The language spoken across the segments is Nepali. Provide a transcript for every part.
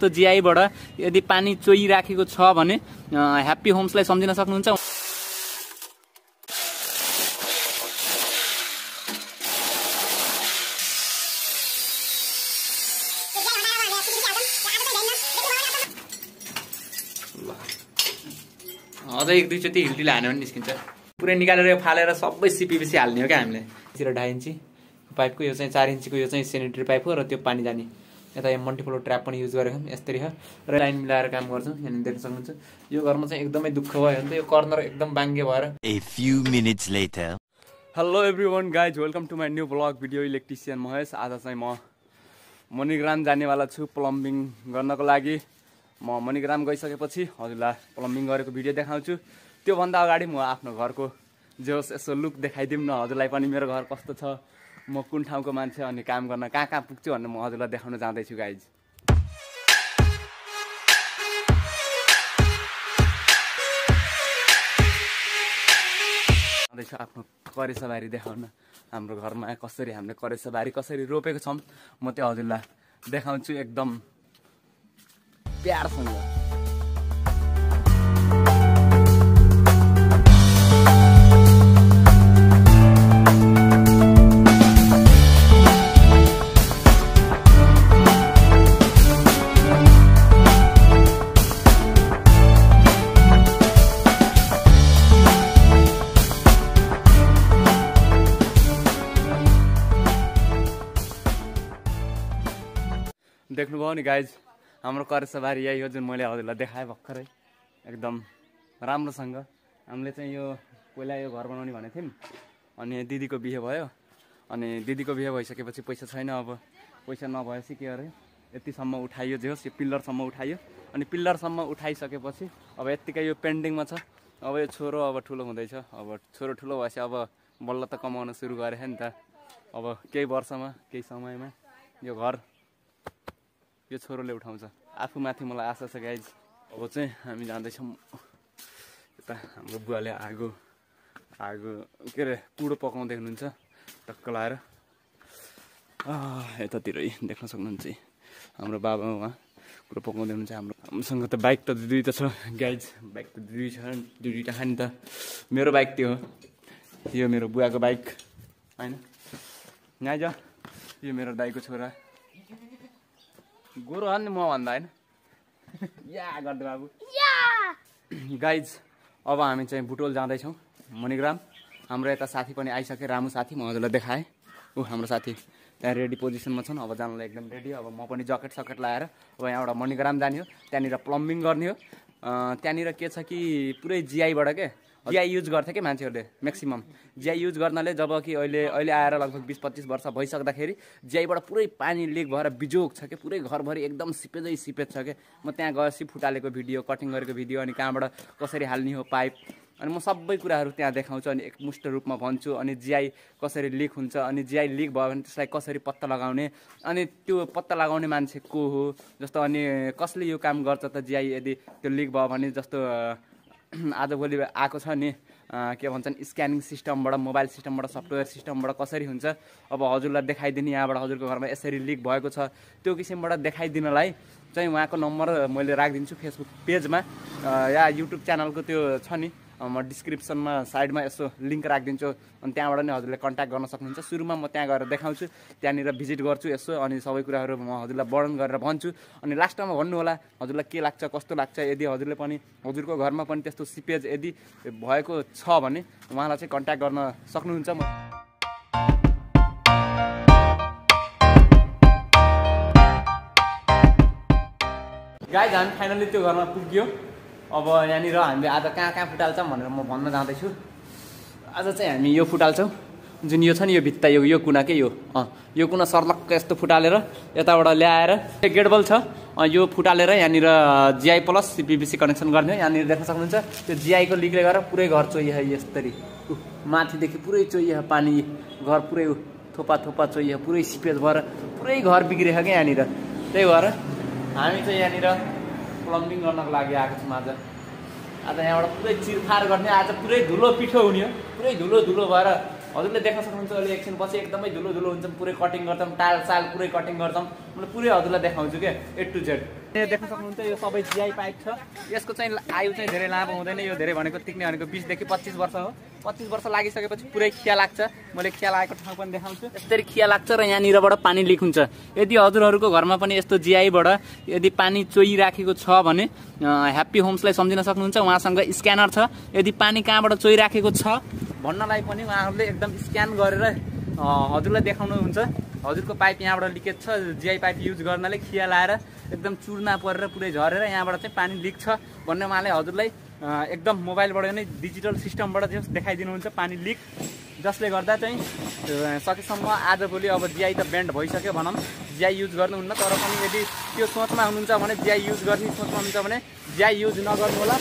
यस्तो जिआईबाट यदि पानी चोइराखेको छ भने ह्याप्पी होम्सलाई सम्झिन सक्नुहुन्छ। अझै 1-2 चोटि हिल्टी हान्यो भने निस्किन्छ। पुरै निकालेर यो फालेर सबै cpvc हाल्ने हो क्या हामीले। यसरी 2.5 इन्ची पाइपको यो चाहिँ 4 इन्चीको यो चाहिँ सेनिटरी पाइप हो र त्यो पानी जाने यता यो मल्टिफ्लो ट्र्याप पनि युज गरेको यसरी हो र लाइन मिलाएर काम गर्छौँ। यहाँ देख्न सक्नुहुन्छ यो घरमा चाहिँ एकदमै दुःख भयो भने त यो कर्नर एकदम बाङ्गे भएर। A few minutes later. Hello everyone guys, welcome to my new vlog video electrician Mahesh. आज चाहिँ म मणिग्राम जानेवाला छु प्लम्बिङ गर्नको लागि। म मणिग्राम गइसकेपछि हजुरलाई प्लम्बिङ गरेको भिडियो देखाउँछु। त्योभन्दा अगाडि म आफ्नो घरको जे होस् यसो लुक देखाइदिउँ न हजुरलाई पनि, मेरो घर कस्तो छ, म कुन ठाउँको मान्छे अनि काम गर्न कहाँ कहाँ पुग्छु भन्ने म हजुरलाई देखाउन जाँदैछु गाइज। जाँदैछु आफ्नो करेसाबारी देखाउन, हाम्रो घरमा कसरी हामीले करेसाबारी कसरी रोपेको छौँ म त्यो हजुरलाई देखाउँछु एकदम प्यारसँग। देख्नुभयो नि गाइज, हाम्रो करेसाबारी यही हो जुन मैले हजुरलाई देखाएँ भर्खरै एकदम राम्रोसँग। हामीले चाहिँ यो पहिला यो घर बनाउने भनेको थियौँ, अनि दिदीको बिहे भयो, अनि दिदीको बिहे भइसकेपछि पैसा छैन। अब पैसा नभएपछि के अरे यतिसम्म उठाइयो जे होस्, यो पिल्लरसम्म उठाइयो, अनि पिल्लरसम्म उठाइसकेपछि अब यत्तिकै यो पेन्डिङमा छ। अब यो छोरो अब ठुलो हुँदैछ, अब छोरो ठुलो भएपछि अब बल्ल त कमाउन सुरु गरे नि त। अब केही वर्षमा केही समयमा यो घर यो छोरोले उठाउँछ, आफूमाथि मलाई आशा छ गाइज। अब चाहिँ हामी जाँदैछौँ यता। हाम्रो बुवाले आगो के अरे कुडो पकाउँदै हुनुहुन्छ टक्क लाएर यतातिरै देख्न सक्नुहुन्छ। हाम्रो बाबा उहाँ कुडो पकाउँदै हुनुहुन्छ। हामीसँग त बाइक त दुईवटा छ गाइज, बाइक त दुईवटा छ नि त। मेरो बाइक त्यो हो, यो मेरो बुवाको बाइक होइन। यहाँ जा, यो मेरो दाइको छोरा गोरु हन् म भन्दा होइन या गर्दै बाबु गाइज। अब हामी चाहिँ बुटोल जाँदैछौँ मणिग्राम। हाम्रो यता साथी पनि आइसके, रामु साथी, म हजुरलाई देखाएँ। हाम्रो साथी त्यहाँ रेडी पोजिसनमा छन्, अब जानलाई एकदम रेडी। अब म पनि जकेट सकेट लगाएर अब यहाँबाट मणिग्राम जाने हो, त्यहाँनिर प्लम्बिङ गर्ने हो। त्यहाँनिर के छ कि पुरै जिआईबाट के जिआई युज गर्छ क्या मान्छेहरूले म्याक्सिमम। जिआई युज गर्नाले जब कि अहिले आएर लगभग 20-25 वर्ष भइसक्दाखेरि जिआईबाट पुरै पानी लिक भएर बिजोग छ कि पुरै घरभरि एकदम सिपेजै सिपेज छ कि। म त्यहाँ गएपछि फुटालेको भिडियो, कटिङ गरेको भिडियो, अनि कहाँबाट कसरी हाल्ने हो पाइप, अनि म सबै कुराहरू त्यहाँ देखाउँछु, अनि एकमुष्ट रूपमा भन्छु। अनि जिआई कसरी लिक हुन्छ, अनि जिआई लिक भयो भने त्यसलाई कसरी पत्ता लगाउने, अनि त्यो पत्ता लगाउने मान्छे को हो, जस्तो अनि कसले यो काम गर्छ त जिआई यदि त्यो लिक भयो भने। जस्तो आजभोलि आएको छ नि के भन्छन् स्क्यानिङ सिस्टमबाट, मोबाइल सिस्टमबाट, सफ्टवेयर सिस्टमबाट कसरी हुन्छ अब हजुरलाई देखाइदिने। यहाँबाट हजुरको घरमा यसरी लिक भएको छ त्यो किसिमबाट देखाइदिनलाई चाहिँ उहाँको नम्बर मैले राखिदिन्छु फेसबुक पेजमा या युट्युब च्यानलको त्यो छ नि, म डिस्क्रिप्सनमा साइडमा यसो लिङ्क राखिदिन्छु, अनि त्यहाँबाट नै हजुरले कन्ट्याक्ट गर्न सक्नुहुन्छ। सुरुमा म त्यहाँ गएर देखाउँछु, त्यहाँनिर भिजिट गर्छु यसो, अनि सबै कुराहरू म हजुरलाई वर्णन गरेर भन्छु। अनि लास्टमा भन्नु होला हजुरलाई के लाग्छ, कस्तो लाग्छ। यदि हजुरले पनि हजुरको घरमा पनि त्यस्तो सिपेज यदि भएको छ भने उहाँलाई चाहिँ कन्ट्याक्ट गर्न सक्नुहुन्छ। गाइज हामी फाइनली त्यो घरमा पुग्यो। अब यहाँनिर हामीले आज कहाँ फुटाल्छौँ भनेर म भन्न जाँदैछु। आज चाहिँ हामी यो फुटाल्छौँ, जुन यो छ नि यो भित्ता, यो कुना के यो कुना सर्लक्क यस्तो फुटालेर यताबाट ल्याएर गेट बल छ यो फुटालेर यहाँनिर जिआई प्लस cpvc कनेक्सन गर्ने हो। यहाँनिर देख्न सक्नुहुन्छ त्यो जिआईको लिकले गर्दा पुरै घर चोइयो यसरी, माथिदेखि पुरै चोइयो पानी, घर पुरै थोपा थोपा चोइयो, पुरै सिपेज भएर पुरै घर बिग्रियो क्या यहाँनिर। त्यही भएर हामी चाहिँ यहाँनिर प्लम्बिङ गर्नको लागि आएको छौँ आज यहाँबाट पुरै चिरफार गर्ने। आज पुरै धुलो पिठो हुने हो, पुरै धुलो भएर हजुरले देख्न सक्नुहुन्छ। अहिले एकछिन पछि एकदमै धुलो हुन्छ, पुरै कटिङ गर्छौँ, टाल साल पुरै कटिङ गर्छौँ। मैले पुरै हजुरलाई देखाउँछु क्या A to Z। देख्न सक्नुहुन्छ यो सबै जिआई पाइप छ। यसको चाहिँ आयु चाहिँ धेरै लामो हुँदैन, यो धेरै भनेको टिक्ने भनेको 20 देखि 25 वर्ष हो। 25 वर्ष लागिसकेपछि पुरै खिया लाग्छ। मैले खिया लागेको ठाउँ पनि देखाउँछु। यसरी खिया लाग्छ र यहाँनिरबाट पानी लिक हुन्छ। यदि हजुरहरूको घरमा पनि यस्तो जिआईबाट यदि पानी चोइराखेको छ भने ह्याप्पी होम्सलाई सम्झिन सक्नुहुन्छ। उहाँसँग स्क्यानर छ। यदि पानी कहाँबाट चोइराखेको छ भन्नलाई पनि उहाँहरूले एकदम स्क्यान गरेर हजुरलाई देखाउनुहुन्छ। हजुरको पाइप यहाँबाट लिकेज छ, जिआई पाइप युज गर्नाले खिया लाएर एकदम चुर्ना परेर पुरै झरेर यहाँबाट चाहिँ पानी लिक छ भन्ने उहाँले हजुरलाई एकदम मोबाइलबाट नै डिजिटल सिस्टमबाट चाहिँ देखाइदिनुहुन्छ पानी लिक, जसले गर्दा चाहिँ सकेसम्म आजभोलि अब जिआई त ब्यान्ड भइसक्यो भनौँ, जिआई युज गर्नुहुन्न। तर पनि यदि त्यो सोचमा हुनुहुन्छ भने, जिआई युज गर्ने सोचमा हुनुहुन्छ भने जिआई युज नगर्नु होला,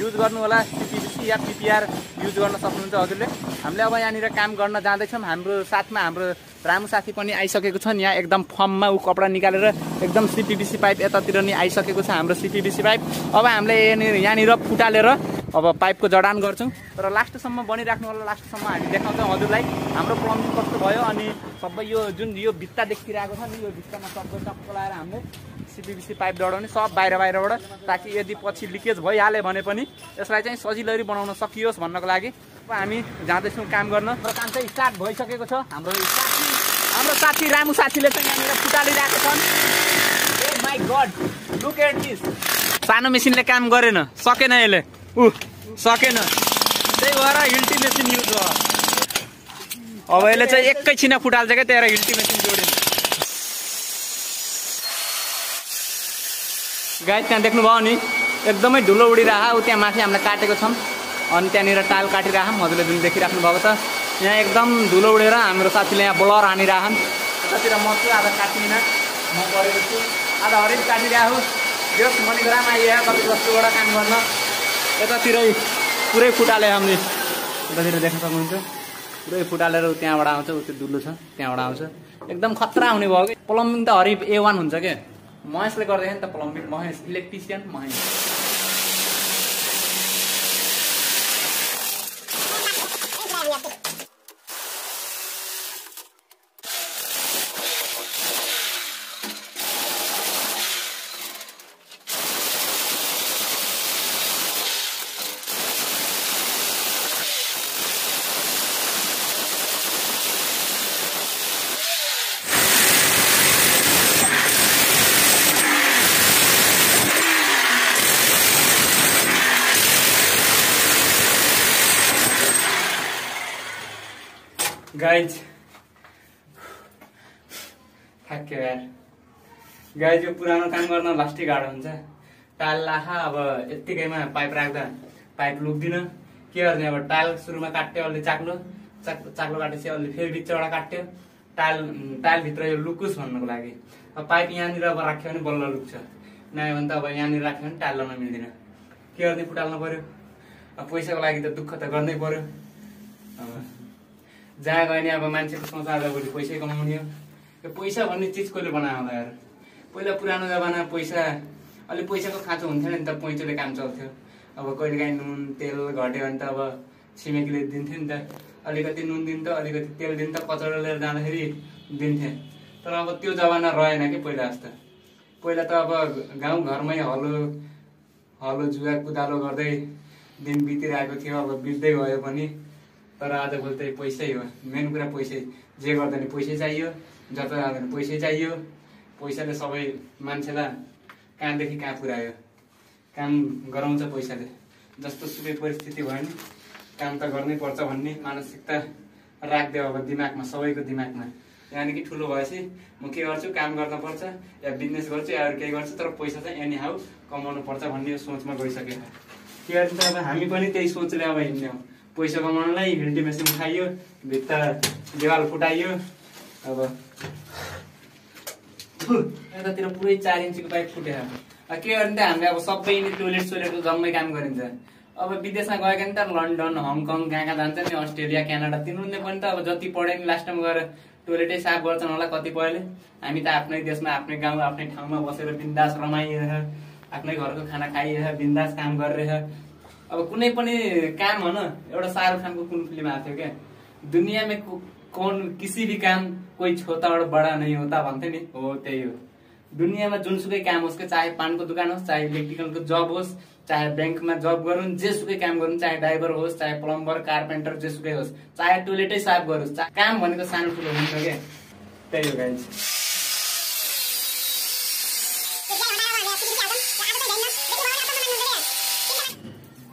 युज गर्नु होला cpvc या ppr युज गर्न सक्नुहुन्छ हजुरले। हामीले अब यहाँनिर काम गर्न जाँदैछौँ। हाम्रो साथमा हाम्रो रामु साथी पनि आइसकेको छ। यहाँ एकदम फर्ममा ऊ कपडा निकालेर एकदम cpvc पाइप यतातिर नि आइसकेको छ हाम्रो cpvc पाइप। अब हामीले यहाँनिर फुटालेर अब पाइपको जडान गर्छौँ। तर लास्टसम्म बनिराख्नु होला, लास्टसम्म हामी देखाउँछौँ हजुरलाई हाम्रो प्लम्बिङ कस्तो भयो। अनि सबै यो जुन यो भित्ता देखिरहेको छ नि, यो भित्तामा सबै टक्क लगाएर हामीले cpvc पाइप जडाउने सब बाहिरबाट, ताकि यदि पछि लिकेज भइहाल्यो भने पनि यसलाई चाहिँ सजिलै बनाउन सकियोस् भन्नको लागि अब हामी जाँदैछौँ काम गर्न। र काम चाहिँ स्टार्ट भइसकेको छ। हाम्रो साथी रामु साथीले चाहिँ यहाँनिर फुटालिरहेको छन्। Oh my god, look at this. सानो मेसिनले काम गरेन, सकेन यसले, सकेन, त्यही भएर हिल्टी मेसिन युज भयो। अब यसले चाहिँ एकैछिन फुटाल्छ क्या, त्यही भएर हिल्टी मेसिन जोडिन्छ। गाइस त्यहाँ देख्नुभयो नि एकदमै धुलो उडिरह, ऊ त्यहाँ माथि हामीले काटेको छौँ। अनि त्यहाँनिर टाइल काटिरहौँ, हजुरले जुन देखिराख्नु भएको छ। यहाँ एकदम धुलो उडेर हाम्रो साथीले यहाँ ब्लर हानिरहन्। यतातिर म छु, आधा काटिन म गरेको छु, आधा हरेक काटिरहेको। यस मणिग्राम आइयो कति वस्तुबाट काम गर्न। यतातिरै पुरै फुटाले हामीले, यतातिर देख्न सक्नुहुन्छ पुरै फुटालेर त्यहाँबाट आउँछ, ऊ त्यो धुलो छ त्यहाँबाट आउँछ। एकदम खतरा हुने भयो कि। प्लम्बिङ त हरि A1 हुन्छ क्या, महेशले गर्दैन नि त plumbing, Mahesh electrician Mahesh. Guys थाक्यो यार। गाइज यो पुरानो काम गर्न लास्टै गाह्रो हुन्छ। टाइल लाखा अब यत्तिकैमा पाइप राख्दा पाइप लुक्दिन, के गर्ने अब। टाइल सुरुमा काट्यो, अलि चाक्लो काटेपछि अलि फेरि बिचबाट काट्यो, टाइलभित्र यो लुकुस् भन्नुको लागि। अब पाइप यहाँनिर अब राख्यो भने बल्ल लुक्छ, नआयो भने त अब यहाँनिर राख्यो भने टाइल लाउन मिल्दैन। के गर्ने, फुटाल्नु पर्यो। अब पैसाको लागि त दुःख त गर्नै पर्यो। जहाँ गयो नि अब मान्छेको सोच आजभोलि पैसै कमाउने हो। यो पैसा भन्ने चिज कसले बनायो होला यार। पहिला पुरानो जमाना पैसा, अलि पैसाको खाँचो हुन्थ्यो नि त, पैँचोले काम चल्थ्यो। अब कहिलेकाहीँ नुन तेल घट्यो भने त अब छिमेकीले दिन्थ्यो नि त, अलिकति नुन दिन्थ्यो, अलिकति तेल दिन्थ्यो, कचौरा लिएर जाँदाखेरि दिन्थे। तर अब त्यो जमाना रहेन कि पहिला जस्तो। पहिला त अब गाउँघरमै हलो जुवा कुदालो गर्दै दिन बितिरहेको थियो। अब बित्दै गयो पनि, तर आजभोलि त पैसै हो। मेन कुरा पैसै, जे गर्दा नि पैसै चाहियो, जता जाँदा नि पैसै चाहियो। पैसाले सबै मान्छेलाई कहाँदेखि कहाँ पुर्यायो। काम गराउँछ पैसाले। जस्तो सुकै परिस्थिति भयो नि काम त गर्नै पर्छ भन्ने मानसिकता राखिदियो अब दिमागमा, सबैको दिमागमा। यानि कि ठुलो भएपछि म के गर्छु, काम गर्न पर्छ या बिजनेस गर्छु या अरू केही गर्छु, तर पैसा चाहिँ एनी हाउ कमाउनु पर्छ भन्ने सोचमा गइसक्यो। के गर्छ अब हामी पनि त्यही सोचले अब हिँड्ने हो। पैसा कमाउनलाई हिल्टी मेसिन उठाइयो, भित्ता देवाल फुटाइयो। अब यतातिर पुरै 4 इन्चीको पाइप फुटेर के गर्ने त। हामीले अब सबै टोइलेट सोइलेटको जम्मै काम गरिन्छ। अब विदेशमा गयो भने त लन्डन हङकङ कहाँ जान्छ नि, अस्ट्रेलिया क्यानाडा, तिनीहरूले पनि त अब जति पढे नि लास्ट टाइम गएर टोइलेटै साफ गर्छन् होला कतिपयले। हामी त आफ्नै देशमा, आफ्नै गाउँ, आफ्नै ठाउँमा बसेर बिन्दास रमाइरह, आफ्नै घरको खाना खाइरह, बिन्दास काम गरिरह। अब कुनै पनि काम हो न, एउटा शाहरुख खानको कुन फिल्म आएको थियो क्या, दुनियाँ में किसी भी काम कोई छोटा और बड़ा नहीं होता भन्थे नि, हो त्यही हो। दुनियाँमा जुनसुकै काम होस्, चाहे पानको दोकान होस्, चाहे इलेक्ट्रिकलको जब होस्, चाहे ब्याङ्कमा जब गरून्, जेसुकै काम गरून्, चाहे ड्राइभर होस्, चाहे प्लम्बर, कारपेन्टर, जेसुकै होस्, चाहे टोइलेटै साफ गरोस्, काम भनेको सानो ठुलो हुन्छ क्या। त्यही हो गाइज।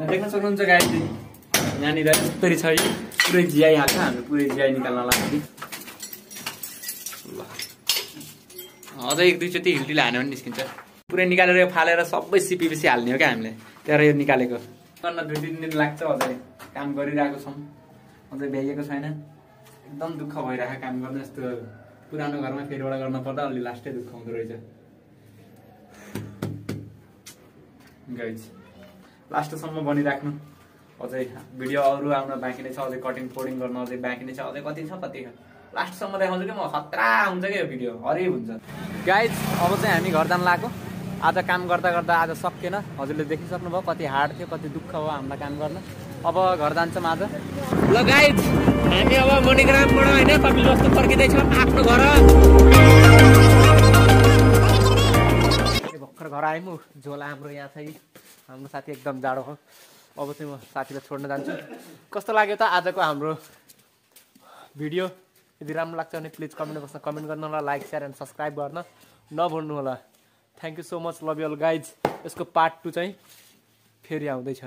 देख्न सक्नुहुन्छ गाइज, यहाँनिर यस्तरी छ, पुरै जियाइ हाल्छ, हामी पुरै जियाइ निकाल्न लाग्छ। अझै 1-2 चोटि हिल्टीले हान्यो भने निस्किन्छ। पुरै निकालेर यो फालेर सबै cpvc हाल्ने हो क्या हामीले, त्यहाँ यो निकालेको। 2-3 दिन लाग्छ, अझै काम गरिरहेको छौँ, अझै भ्याइएको छैन। एकदम दुःख भइरहेको काम गर्नु। यस्तो पुरानो घरमा फेरिबाट गर्न पर्दा अलि लास्टै दुःख हुँदो रहेछ गाइज। लास्टसम्म बनिराख्नु। अझै भिडियो अरू आउन बाँकी नै छ, अझै कटिङ फोडिङ गर्न अझै बाँकी नै छ, अझै कति छ कति लास्टसम्म देखाउँछु कि म। खतरा हुन्छ क्या यो भिडियो, हरिब हुन्छ गाइज। अब चाहिँ हामी घर जान लाग्यो। आज काम गर्दा गर्दा आज सकिएन, हजुरले देखिसक्नुभयो कति हार्ड थियो, कति दुःख भयो हामीलाई काम गर्न। अब घर जान्छौँ आज। ल गाइज, हामी अब मणिग्रामबाट होइन कपिल वस्तु फर्किँदैछौँ आफ्नो घर। भर्खर घर आयौँ, झोला हाम्रो यहाँ छ। हाम्रो साथी एकदम जाडो हो। अब चाहिँ म साथीलाई छोड्न जान्छु। कस्तो लाग्यो त आजको हाम्रो भिडियो? यदि राम्रो लाग्छ भने प्लिज कमेन्ट बक्समा कमेन्ट गर्नु होला, लाइक सेयर एन्ड सब्सक्राइब गर्न नभुल्नु होला। Thank you so much, love you all guys. यसको पार्ट 2 चाहिँ फेरि आउँदैछ।